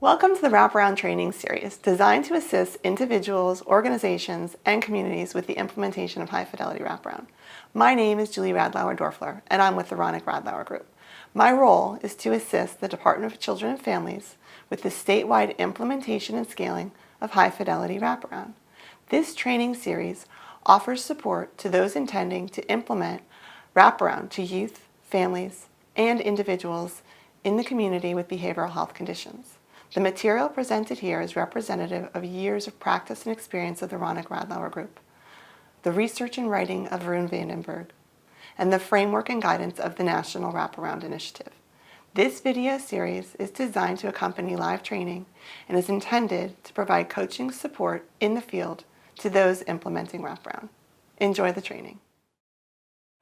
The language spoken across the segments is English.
Welcome to the Wraparound Training Series, designed to assist individuals, organizations, and communities with the implementation of high-fidelity wraparound. My name is Julie Radlauer-Dorfler, and I'm with the Ronick Radlauer Group. My role is to assist the Department of Children and Families with the statewide implementation and scaling of high-fidelity wraparound. This training series offers support to those intending to implement wraparound to youth, families, and individuals in the community with behavioral health conditions. The material presented here is representative of years of practice and experience of the Ronick Radlauer Group, the research and writing of Varun Vandenberg, and the framework and guidance of the National Wraparound Initiative. This video series is designed to accompany live training and is intended to provide coaching support in the field to those implementing wraparound. Enjoy the training.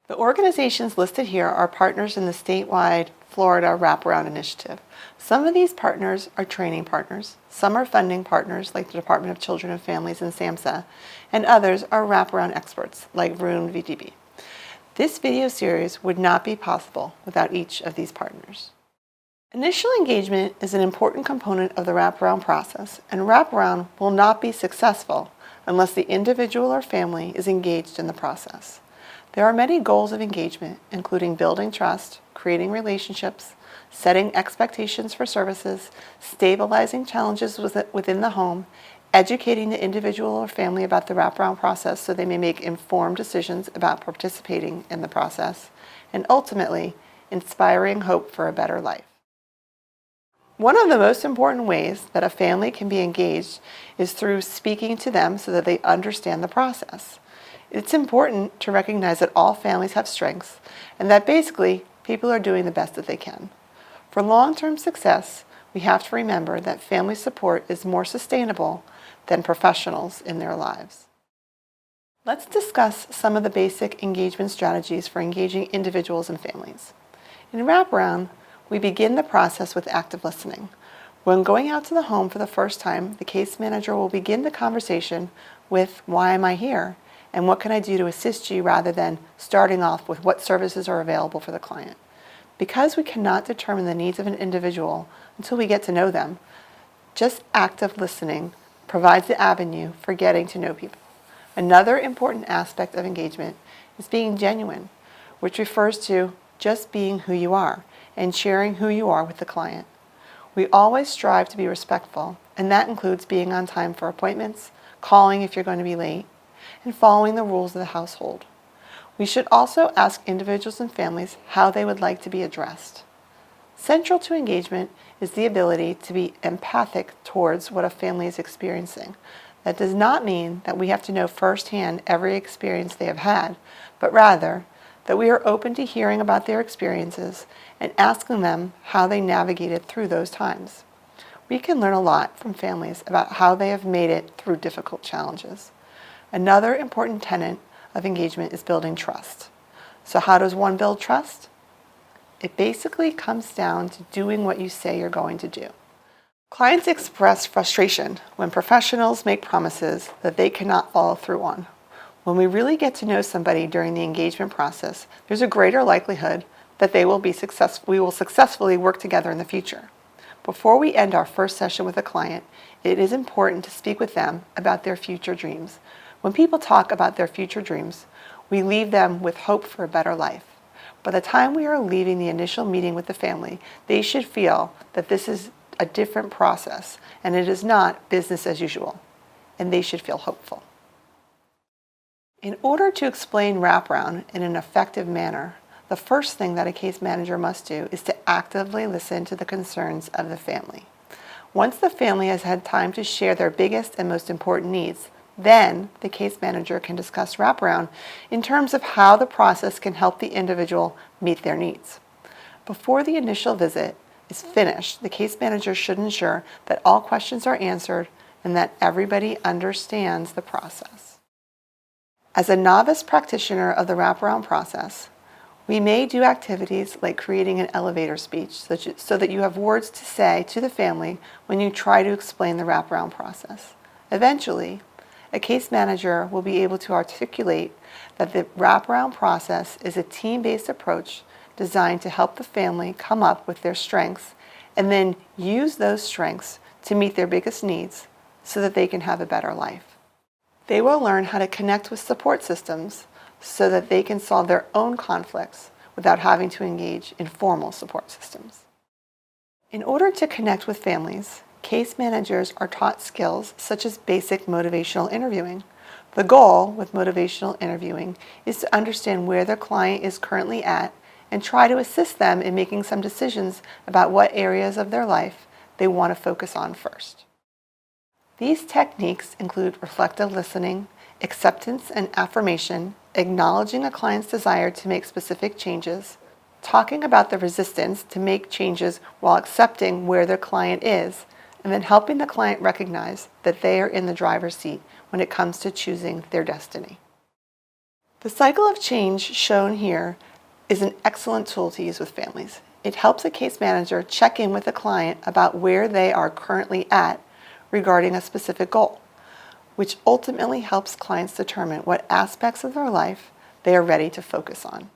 The organizations listed here are partners in the statewide Florida Wraparound Initiative. Some of these partners are training partners, some are funding partners like the Department of Children and Families and SAMHSA, and others are wraparound experts like Varun VDB. This video series would not be possible without each of these partners. Initial engagement is an important component of the wraparound process, and wraparound will not be successful unless the individual or family is engaged in the process. There are many goals of engagement, including building trust, creating relationships, setting expectations for services, stabilizing challenges within the home, educating the individual or family about the wraparound process so they may make informed decisions about participating in the process, and ultimately, inspiring hope for a better life. One of the most important ways that a family can be engaged is through speaking to them so that they understand the process. It's important to recognize that all families have strengths and that basically people are doing the best that they can. For long-term success, we have to remember that family support is more sustainable than professionals in their lives. Let's discuss some of the basic engagement strategies for engaging individuals and families. In wraparound, we begin the process with active listening. When going out to the home for the first time, the case manager will begin the conversation with, "Why am I here? And what can I do to assist you?" rather than starting off with what services are available for the client. Because we cannot determine the needs of an individual until we get to know them, just active listening provides the avenue for getting to know people. Another important aspect of engagement is being genuine, which refers to just being who you are and sharing who you are with the client. We always strive to be respectful, and that includes being on time for appointments, calling if you're going to be late, and following the rules of the household. We should also ask individuals and families how they would like to be addressed. Central to engagement is the ability to be empathic towards what a family is experiencing. That does not mean that we have to know firsthand every experience they have had, but rather that we are open to hearing about their experiences and asking them how they navigated through those times. We can learn a lot from families about how they have made it through difficult challenges. Another important tenet of engagement is building trust. So how does one build trust? It basically comes down to doing what you say you're going to do. Clients express frustration when professionals make promises that they cannot follow through on. When we really get to know somebody during the engagement process, there's a greater likelihood that we will successfully work together in the future. Before we end our first session with a client, it is important to speak with them about their future dreams. When people talk about their future dreams, we leave them with hope for a better life. By the time we are leaving the initial meeting with the family, they should feel that this is a different process and it is not business as usual, and they should feel hopeful. In order to explain wraparound in an effective manner, the first thing that a case manager must do is to actively listen to the concerns of the family. Once the family has had time to share their biggest and most important needs, then the case manager can discuss wraparound in terms of how the process can help the individual meet their needs. Before the initial visit is finished, the case manager should ensure that all questions are answered and that everybody understands the process. As a novice practitioner of the wraparound process, we may do activities like creating an elevator speech so that you have words to say to the family when you try to explain the wraparound process. Eventually, a case manager will be able to articulate that the wraparound process is a team-based approach designed to help the family come up with their strengths and then use those strengths to meet their biggest needs so that they can have a better life. They will learn how to connect with support systems so that they can solve their own conflicts without having to engage in formal support systems. In order to connect with families, case managers are taught skills such as basic motivational interviewing. The goal with motivational interviewing is to understand where their client is currently at and try to assist them in making some decisions about what areas of their life they want to focus on first. These techniques include reflective listening, acceptance and affirmation, acknowledging a client's desire to make specific changes, talking about the resistance to make changes while accepting where their client is, and then helping the client recognize that they are in the driver's seat when it comes to choosing their destiny. The cycle of change shown here is an excellent tool to use with families. It helps a case manager check in with the client about where they are currently at regarding a specific goal, which ultimately helps clients determine what aspects of their life they are ready to focus on.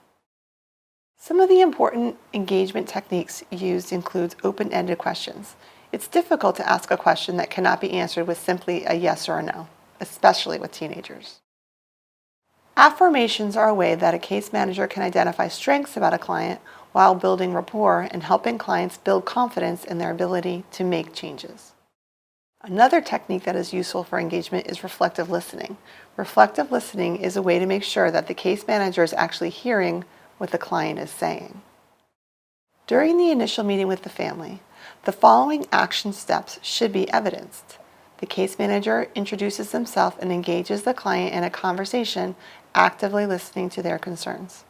Some of the important engagement techniques used include open-ended questions. It's difficult to ask a question that cannot be answered with simply a yes or a no, especially with teenagers. Affirmations are a way that a case manager can identify strengths about a client while building rapport and helping clients build confidence in their ability to make changes. Another technique that is useful for engagement is reflective listening. Reflective listening is a way to make sure that the case manager is actually hearing what the client is saying. During the initial meeting with the family, the following action steps should be evidenced. The case manager introduces himself and engages the client in a conversation, actively listening to their concerns.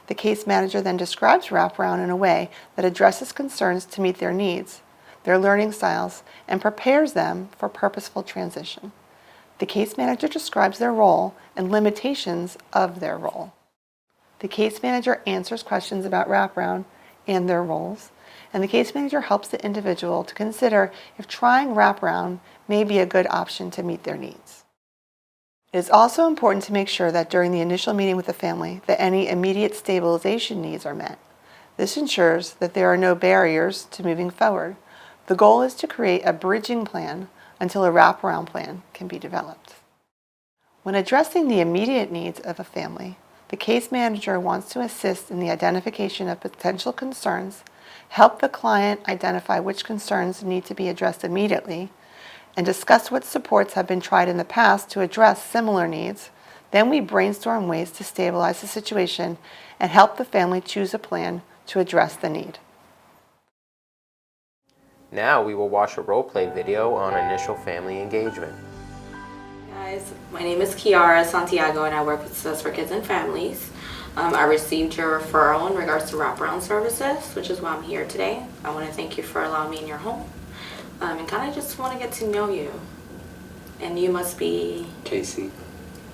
The case manager then describes wraparound in a way that addresses concerns to meet their needs, their learning styles, and prepares them for purposeful transition. The case manager describes their role and limitations of their role. The case manager answers questions about wraparound and their roles, and the case manager helps the individual to consider if trying wraparound may be a good option to meet their needs. It is also important to make sure that during the initial meeting with the family that any immediate stabilization needs are met. This ensures that there are no barriers to moving forward. The goal is to create a bridging plan until a wraparound plan can be developed. When addressing the immediate needs of a family, the case manager wants to assist in the identification of potential concerns, help the client identify which concerns need to be addressed immediately, and discuss what supports have been tried in the past to address similar needs. Then we brainstorm ways to stabilize the situation and help the family choose a plan to address the need. Now we will watch a role-play video on initial family engagement. Guys, my name is Kiara Santiago and I work with SOS for Kids and Families. I received your referral in regards to wraparound services, which is why I'm here today. I want to thank you for allowing me in your home and kind of just want to get to know you. And you must be... Casey.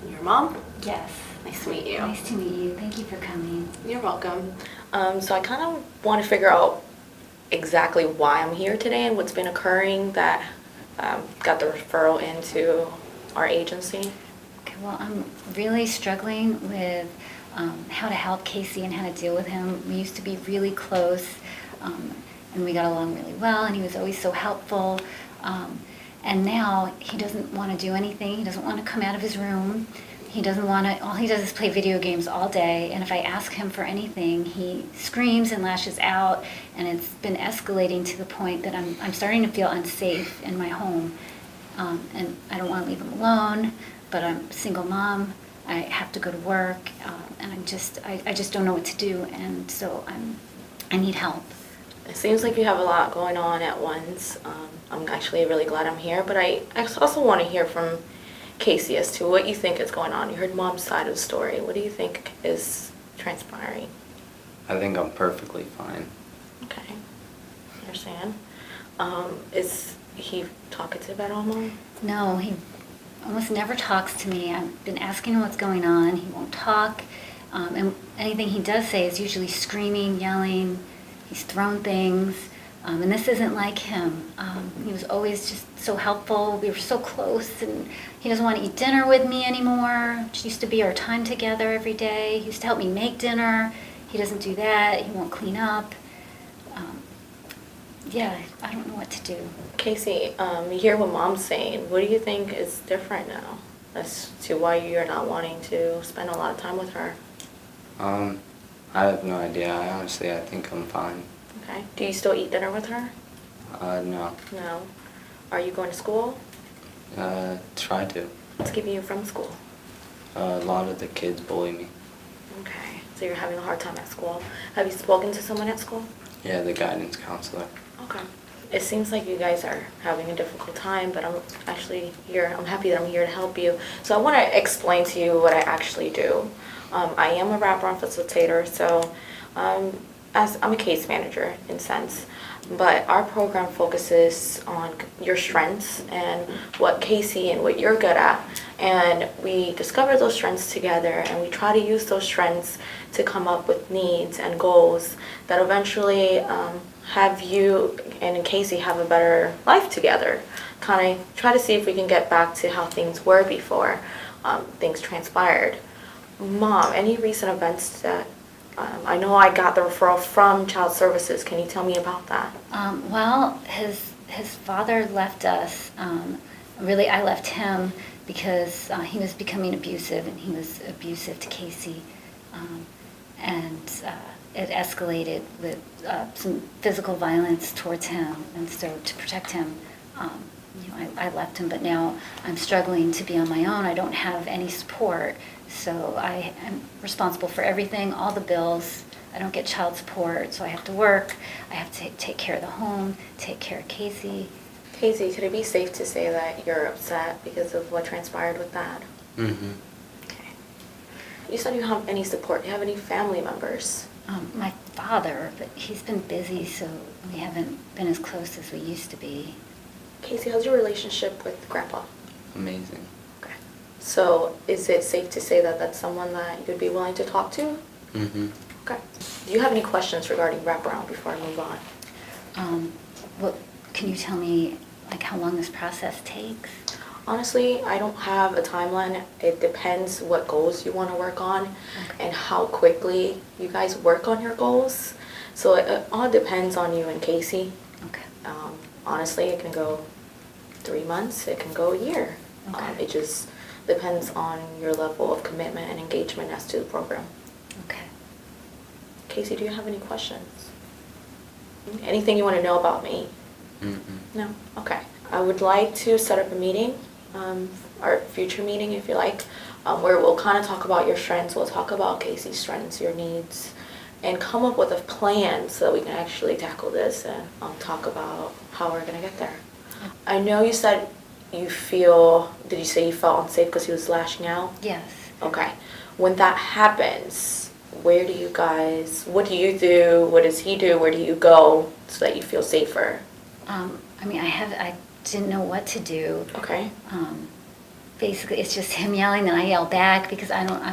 Your mom? Yes. Nice to meet you. Nice to meet you. Thank you for coming. You're welcome. So I kind of want to figure out exactly why I'm here today and what's been occurring that got the referral into our agency. Okay, well, I'm really struggling with how to help Casey and how to deal with him. We used to be really close, and we got along really well, and he was always so helpful. And now he doesn't want to do anything. He doesn't want to come out of his room. He doesn't want to, all he does is play video games all day, and if I ask him for anything, he screams and lashes out, and it's been escalating to the point that I'm starting to feel unsafe in my home. And I don't want to leave him alone, but I'm a single mom. I have to go to work, and I just don't know what to do, and so I need help. It seems like you have a lot going on at once. I'm actually really glad I'm here, but I also want to hear from Casey as to what you think is going on. You heard Mom's side of the story. What do you think is transpiring? I think I'm perfectly fine. Okay, I understand. Is he talkative at all, Mom? No, he almost never talks to me. I've been asking him what's going on. He won't talk, and anything he does say is usually screaming, yelling. He's thrown things, and this isn't like him. He was always just so helpful. We were so close, and he doesn't want to eat dinner with me anymore. It used to be our time together every day. He used to help me make dinner. He doesn't do that. He won't clean up. Yeah, I don't know what to do. Casey, you hear what Mom's saying. What do you think is different now as to why you're not wanting to spend a lot of time with her? I have no idea. I think I'm fine. Okay. Do you still eat dinner with her? No. No. Are you going to school? Try to. What's keeping you from school? A lot of the kids bully me. Okay. So you're having a hard time at school. Have you spoken to someone at school? Yeah, the guidance counselor. Okay. It seems like you guys are having a difficult time, but I'm actually here. I'm happy that I'm here to help you. So I want to explain to you what I actually do. I am a wraparound facilitator, so as I'm a case manager in a sense, but our program focuses on your strengths and what Casey and what you're good at. And we discover those strengths together, and we try to use those strengths to come up with needs and goals that eventually have you and Casey have a better life together. Kind of try to see if we can get back to how things were before things transpired. Mom, any recent events that I know I got the referral from Child Services. Can you tell me about that? Well, his father left us. Really, I left him because he was becoming abusive, and he was abusive to Casey. And it escalated with some physical violence towards him. And so to protect him, I left him. But now I'm struggling to be on my own. I don't have any support. So I am responsible for everything, all the bills. I don't get child support, so I have to work. I have to take care of the home, take care of Casey. Casey, could it be safe to say that you're upset because of what transpired with Dad? Mm-hmm. Okay. You said you don't have any support. Do you have any family members? My father, but he's been busy, so we haven't been as close as we used to be. Casey, how's your relationship with Grandpa? Amazing. Okay. So is it safe to say that that's someone that you'd be willing to talk to? Mm-hmm. Okay. Do you have any questions regarding wraparound before I move on? Can you tell me like how long this process takes? Honestly, I don't have a timeline. It depends what goals you want to work on and how quickly you guys work on your goals. So it all depends on you and Casey. Okay. Honestly, it can go 3 months, it can go a year. Okay. It just depends on your level of commitment and engagement as to the program. Okay. Casey, do you have any questions? Anything you want to know about me? Mm-hmm. No? Okay. I would like to set up a meeting, our future meeting if you like, where we'll kind of talk about your strengths, we'll talk about Casey's strengths, your needs, and come up with a plan so that we can actually tackle this and talk about how we're going to get there. I know you said you feel, did you say you felt unsafe because he was lashing out? Yes. Okay. When that happens, where do you guys, what do you do, what does he do, where do you go so that you feel safer? I didn't know what to do. Okay. Basically, it's just him yelling, and I yell back because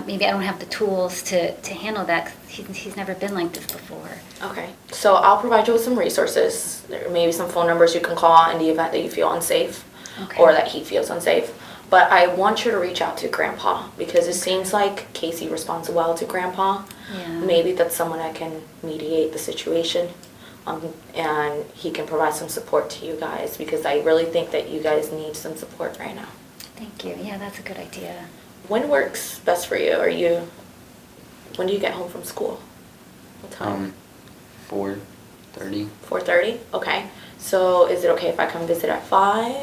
maybe I don't have the tools to handle that. 'Cause he's never been like this before. Okay. So I'll provide you with some resources. There may be some phone numbers you can call in the event that you feel unsafe Okay. or that he feels unsafe. But I want you to reach out to Grandpa because it seems like Casey responds well to Grandpa. Yeah. Maybe that's someone that can mediate the situation. And he can provide some support to you guys because I really think that you guys need some support right now. Thank you. Yeah, that's a good idea. When works best for you? When do you get home from school? What time? 4:30. 4:30? Okay. So is it okay if I come visit at 5?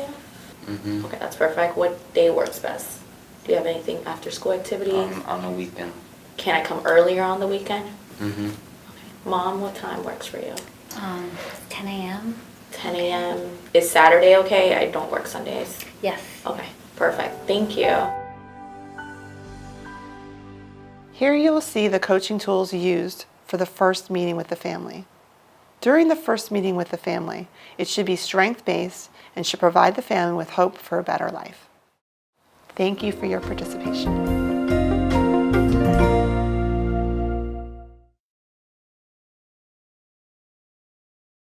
Mm-hmm. Okay, that's perfect. What day works best? Do you have anything after school activities? On the weekend. Can I come earlier on the weekend? Mm-hmm. Okay. Mom, what time works for you? 10 a.m. 10 a.m. Is Saturday okay? I don't work Sundays. Yes. Okay, perfect. Thank you. Here you will see the coaching tools used for the first meeting with the family. During the first meeting with the family, it should be strength-based and should provide the family with hope for a better life. Thank you for your participation.